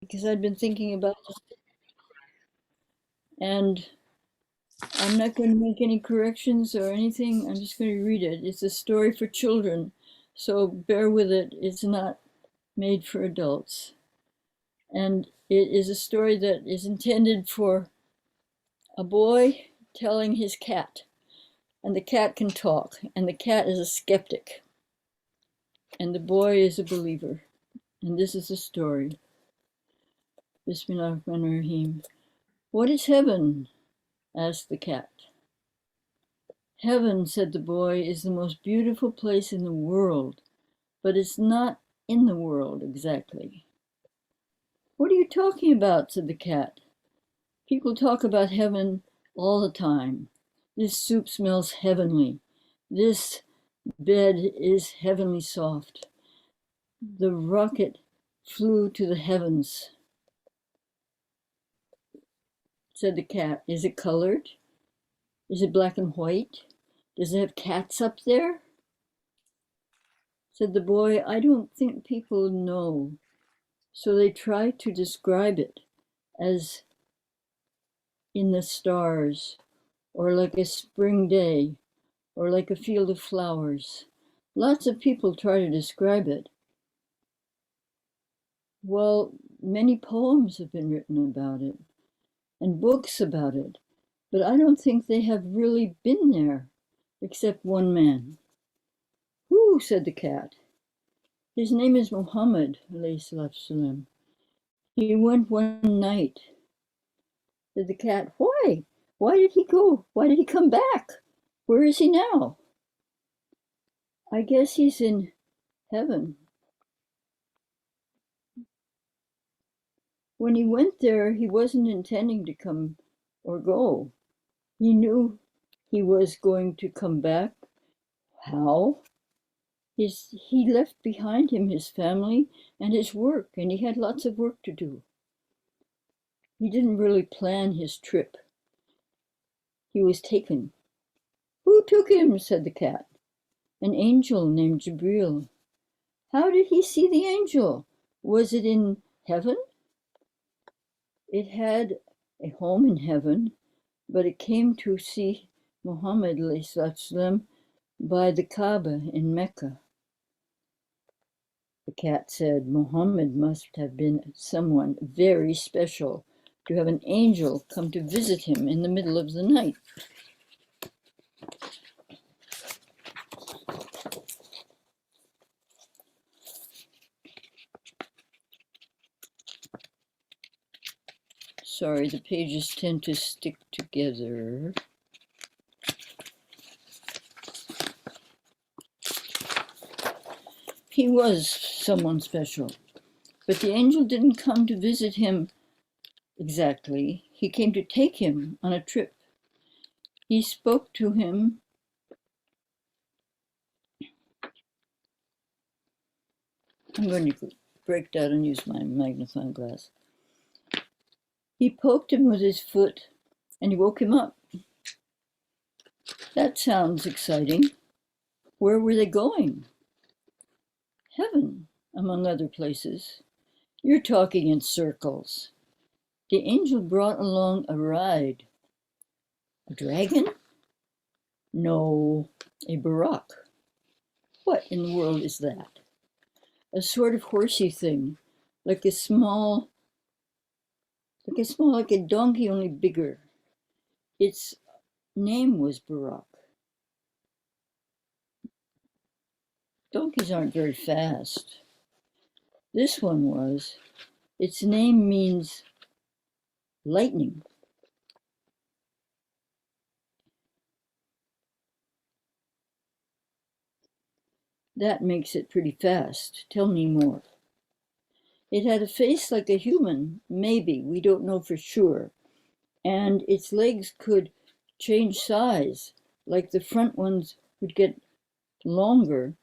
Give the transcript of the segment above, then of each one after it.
because I'd been thinking about it, and I'm not going to make any corrections or anything. I'm just going to read it. It's a story for children, so bear with it. It's not made for adults. And it is a story that is intended for a boy telling his cat. And the cat can talk, and the cat is a skeptic, and the boy is a believer. And this is the story. Bismillahirrahmanirrahim. What is heaven? Asked the cat. Heaven, said the boy, is the most beautiful place in the world, but it's not in the world exactly. What are you talking about? Said the cat. People talk about heaven all the time. This soup smells heavenly. This bed is heavenly soft. The rocket flew to the heavens. Said the cat. Is it colored? Is it black and white? Does it have cats up there? Said the boy. I don't think people know. So they try to describe it as in the stars, or like a spring day, or like a field of flowers. Lots of people try to describe it. Well, many poems have been written about it, and books about it, but I don't think they have really been there, except one man. Who? Said the cat. His name is Muhammad, alayhi salatu salam. He went one night. Said the cat. Why? Why did he go? Why did he come back? Where is he now? I guess he's in heaven. When he went there, he wasn't intending to come or go. He knew he was going to come back. How? He left behind him his family and his work, and he had lots of work to do. He didn't really plan his trip. He was taken. Who took him? Said the cat. An angel named Jibril. How did he see the angel? Was it in heaven? It had a home in heaven, but it came to see Muhammad by the Kaaba in Mecca. The cat said, Muhammad must have been someone very special to have an angel come to visit him in the middle of the night. Sorry, the pages tend to stick together. He was someone special, but the angel didn't come to visit him exactly. He came to take him on a trip. He spoke to him. I'm going to break that and use my magnifying glass. He poked him with his foot and he woke him up. That sounds exciting. Where were they going? Heaven, among other places. You're talking in circles. The angel brought along a ride. A dragon? No, a buraq. What in the world is that? A sort of horsey thing, like a donkey, only bigger. Its name was buraq. Donkeys aren't very fast. This one was. Its name means lightning. That makes it pretty fast. Tell me more. It had a face like a human, maybe, we don't know for sure. And its legs could change size, like the front ones would get longer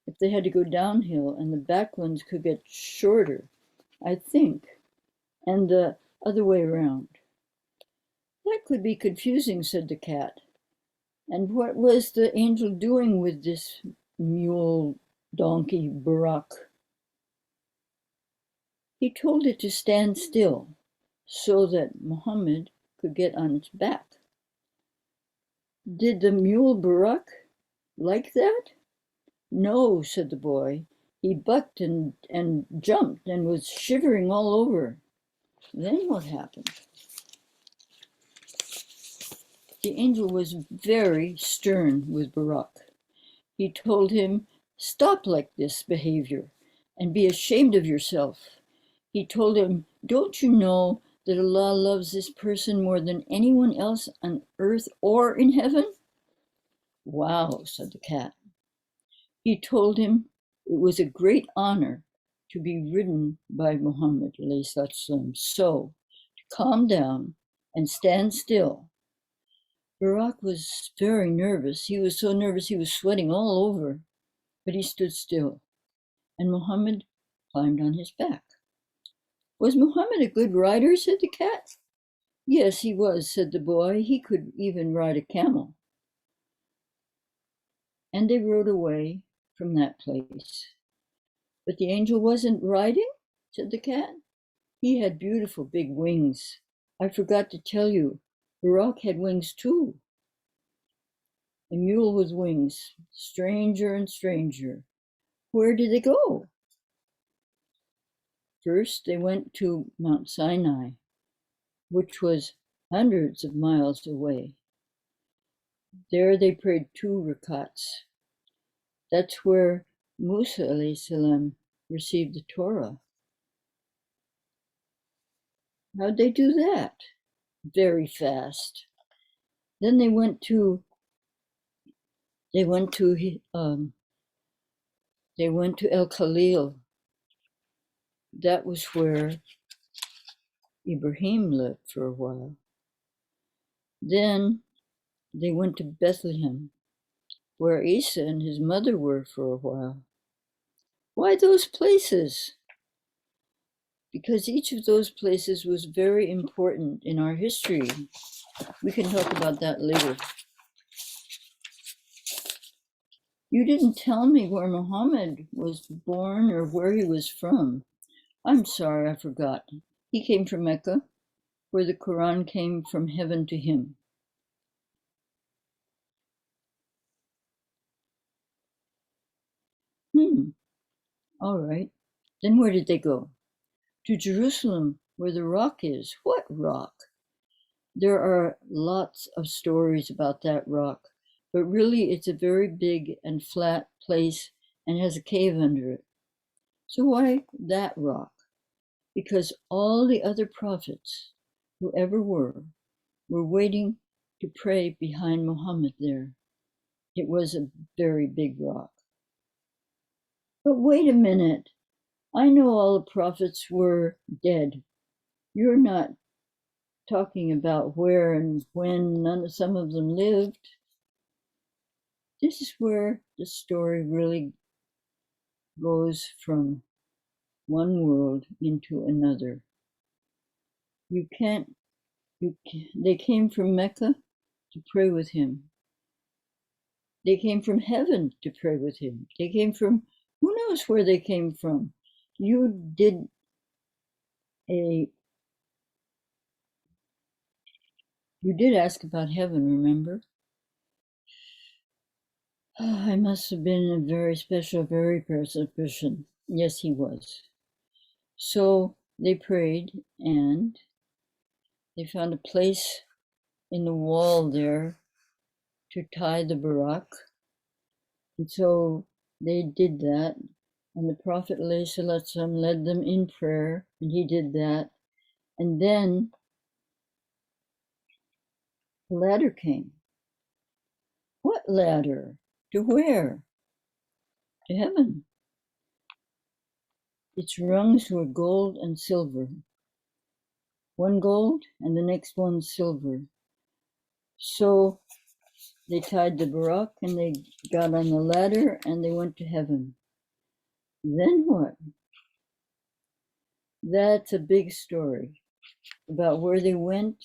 if they had to go downhill, and the back ones could get shorter, I think, and the other way around. That could be confusing, said the cat. And what was the angel doing with this mule, donkey, buraq? He told it to stand still so that Muhammad could get on its back. Did the mule Barak like that? No, said the boy. He bucked and jumped and was shivering all over. Then what happened? The angel was very stern with Barak. He told him, stop like this behavior and be ashamed of yourself. He told him, don't you know that Allah loves this person more than anyone else on earth or in heaven? Wow, said the cat. He told him it was a great honor to be ridden by Muhammad, so to calm down and stand still. Barak was very nervous. He was so nervous he was sweating all over, but he stood still, and Muhammad climbed on his back. Was Muhammad a good rider? Said the cat. Yes, he was, said the boy. He could even ride a camel. And they rode away from that place. But the angel wasn't riding, said the cat. He had beautiful big wings. I forgot to tell you, Barak had wings too. A mule with wings, stranger and stranger. Where did they go? First, they went to Mount Sinai, which was hundreds of miles away. There they prayed 2 rakats. That's where Musa salam received the Torah. How'd they do that? Very fast. Then they went to El-Khalil. That was where Ibrahim lived for a while. Then they went to Bethlehem, where Isa and his mother were for a while. Why those places? Because each of those places was very important in our history. We can talk about that later. You didn't tell me where Muhammad was born or where he was from. I'm sorry, I forgot. He came from Mecca, where the Quran came from heaven to him. All right. Then where did they go? To Jerusalem, where the rock is. What rock? There are lots of stories about that rock, but really it's a very big and flat place and has a cave under it. So why that rock? Because all the other prophets who ever were waiting to pray behind Muhammad there. It was a very big rock. But wait a minute. I know all the prophets were dead. You're not talking about where and when some of them lived. This is where the story really goes from one world into another. They came from Mecca to pray with him. They came from heaven to pray with him. They came from, who knows where they came from. You did ask about heaven, remember? I must have been a very special, very person. Yes, he was. So they prayed and they found a place in the wall there to tie the Barak. And so they did that. And the Prophet ﷺ led them in prayer, and he did that. And then the ladder came. What ladder? To where? To heaven. Its rungs were gold and silver. One gold and the next one silver. So they tied the Barak and they got on the ladder and they went to heaven. Then what? That's a big story about where they went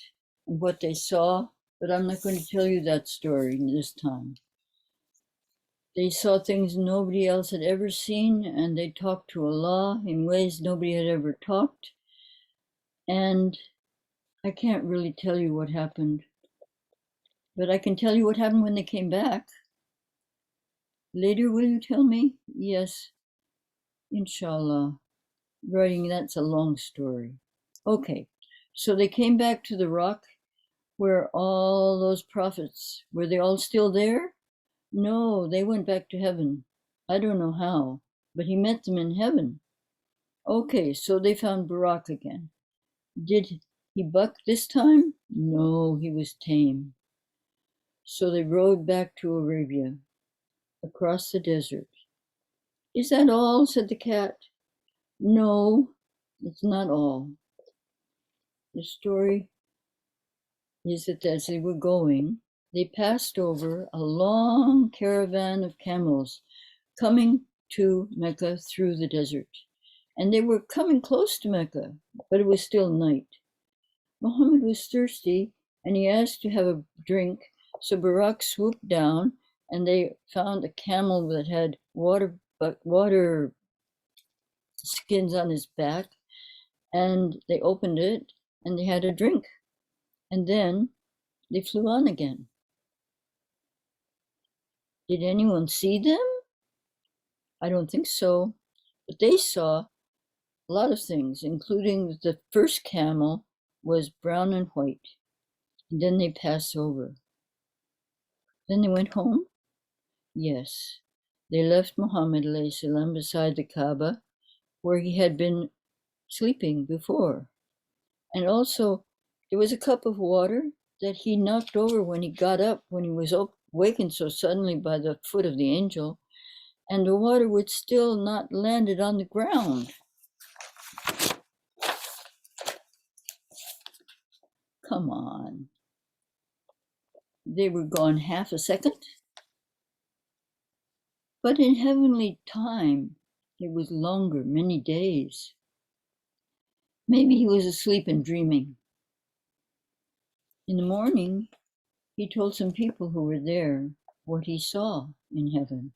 and what they saw, but I'm not going to tell you that story this time. They saw things nobody else had ever seen, and they talked to Allah in ways nobody had ever talked. And I can't really tell you what happened, but I can tell you what happened when they came back. Later, will you tell me? Yes, inshallah. Writing, that's a long story. Okay, so they came back to the rock where all those prophets, were they all still there? No, they went back to heaven. I don't know how, but he met them in heaven. Okay, so they found Barak again. Did he buck this time? No, he was tame. So they rode back to Arabia, across the desert. Is that all? Said the cat. No, it's not all. The story is that as they were going, they passed over a long caravan of camels coming to Mecca through the desert. And they were coming close to Mecca, but it was still night. Muhammad was thirsty and he asked to have a drink. So Barak swooped down and they found a camel that had water skins on his back, and they opened it and they had a drink. And then they flew on again. Did anyone see them? I don't think so. But they saw a lot of things, including that the first camel was brown and white. And then they passed over. Then they went home? Yes. They left Muhammad salam beside the Kaaba, where he had been sleeping before. And also, there was a cup of water that he knocked over when he got up, when he was awakened so suddenly by the foot of the angel, and the water would still not landed on the ground. Come on. They were gone half a second? But in heavenly time, it was longer, many days. Maybe he was asleep and dreaming. In the morning, he told some people who were there what he saw in heaven.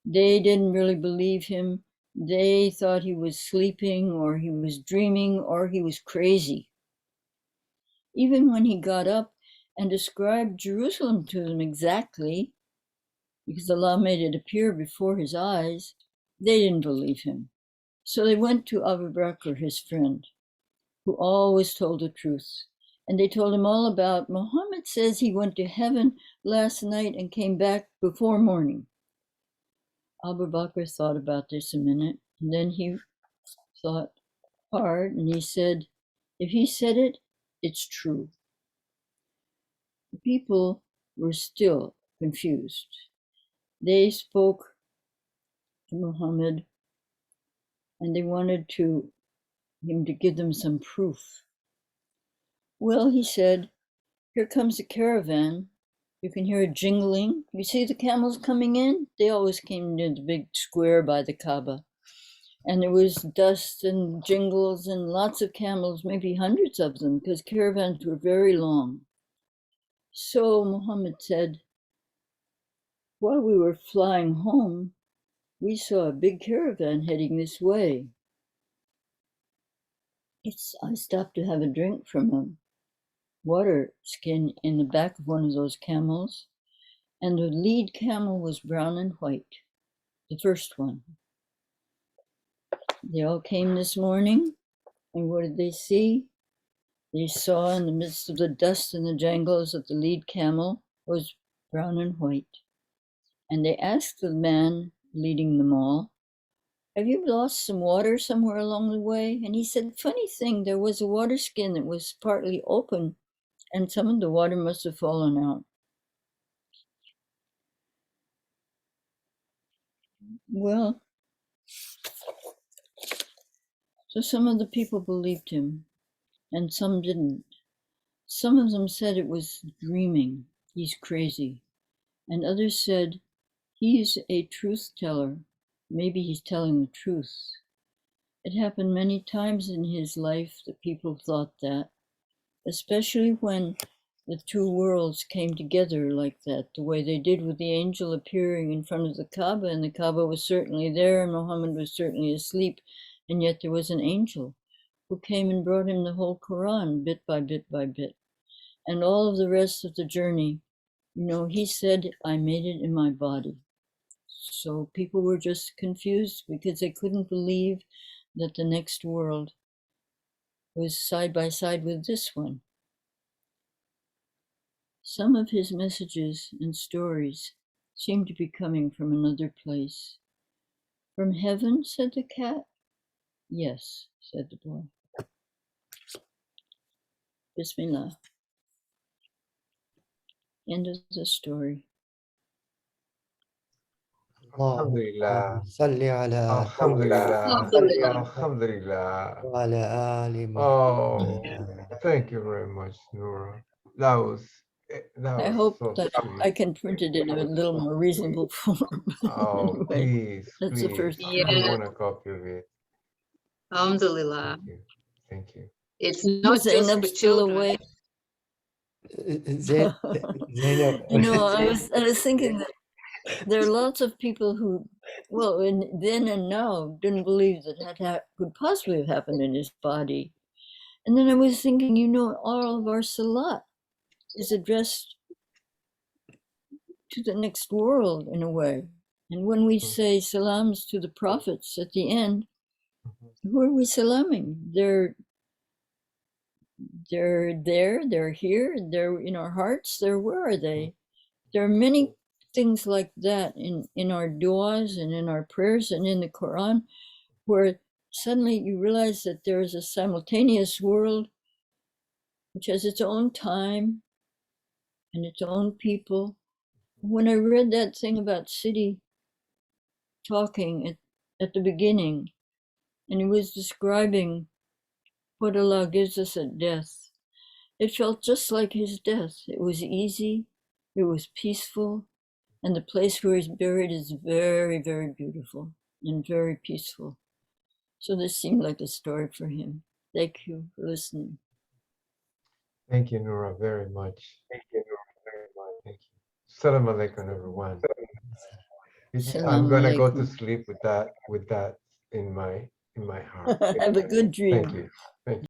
They didn't really believe him. They thought he was sleeping, or he was dreaming, or he was crazy. Even when he got up and described Jerusalem to them exactly, because Allah made it appear before his eyes, they didn't believe him. So they went to Abu Bakr, his friend, who always told the truth. And they told him all about, Muhammad says he went to heaven last night and came back before morning. Abu Bakr thought about this a minute, and then he thought hard, and he said, if he said it, it's true. The people were still confused. They spoke to Muhammad, and they wanted him to give them some proof. Well, he said, here comes a caravan. You can hear a jingling. You see the camels coming in? They always came near the big square by the Kaaba. And there was dust and jingles and lots of camels, maybe hundreds of them, because caravans were very long. So Muhammad said, while we were flying home, we saw a big caravan heading this way. I stopped to have a drink from a water skin in the back of one of those camels, and the lead camel was brown and white, the first one. They all came this morning, and what did they see? They saw in the midst of the dust and the jangles that the lead camel was brown and white. And they asked the man leading them all, have you lost some water somewhere along the way? And he said, funny thing, there was a water skin that was partly open, and some of the water must have fallen out. Well, so some of the people believed him, and some didn't. Some of them said it was dreaming, he's crazy. And others said, he's a truth teller. Maybe he's telling the truth. It happened many times in his life that people thought that, especially when the two worlds came together like that, the way they did with the angel appearing in front of the Kaaba, and the Kaaba was certainly there, and Muhammad was certainly asleep, and yet there was an angel who came and brought him the whole Quran, bit by bit by bit. And all of the rest of the journey, he said, I made it in my body. So people were just confused because they couldn't believe that the next world was side by side with this one. Some of his messages and stories seemed to be coming from another place. From heaven, said the cat. Yes, said the boy. Bismillah. End of the story. Alhamdulillah. صل على Alhamdulillah. Alhamdulillah. وعلى آل Oh, محمد. thank you very much, Nura. That was I hope so that sweet. I can print it in a little more reasonable form. Oh, Anyway, please, that's the please. first I time. want a copy of it. Alhamdulillah. Thank you. Thank you. It's not just Zainab for still children. awake. زين زينب I was thinking that there are lots of people who, well, then and now, didn't believe that could possibly have happened in his body. And then I was thinking, all of our salat is addressed to the next world in a way. And when we say salams to the prophets at the end, who are we salaming? They're there, they're here, they're in our hearts, where are they? There are many things like that in our du'as and in our prayers and in the Quran, where suddenly you realize that there is a simultaneous world which has its own time and its own people. When I read that thing about Sidi talking at the beginning, and he was describing what Allah gives us at death, it felt just like his death. It was easy, it was peaceful, and the place where he's buried is very, very beautiful and very peaceful. So this seemed like a story for him. Thank you for listening. Thank you, Nura, very much. Thank you. Salam alaikum, everyone. I'm gonna go to sleep with that in my heart. Have a good dream. Thank you. Thank you.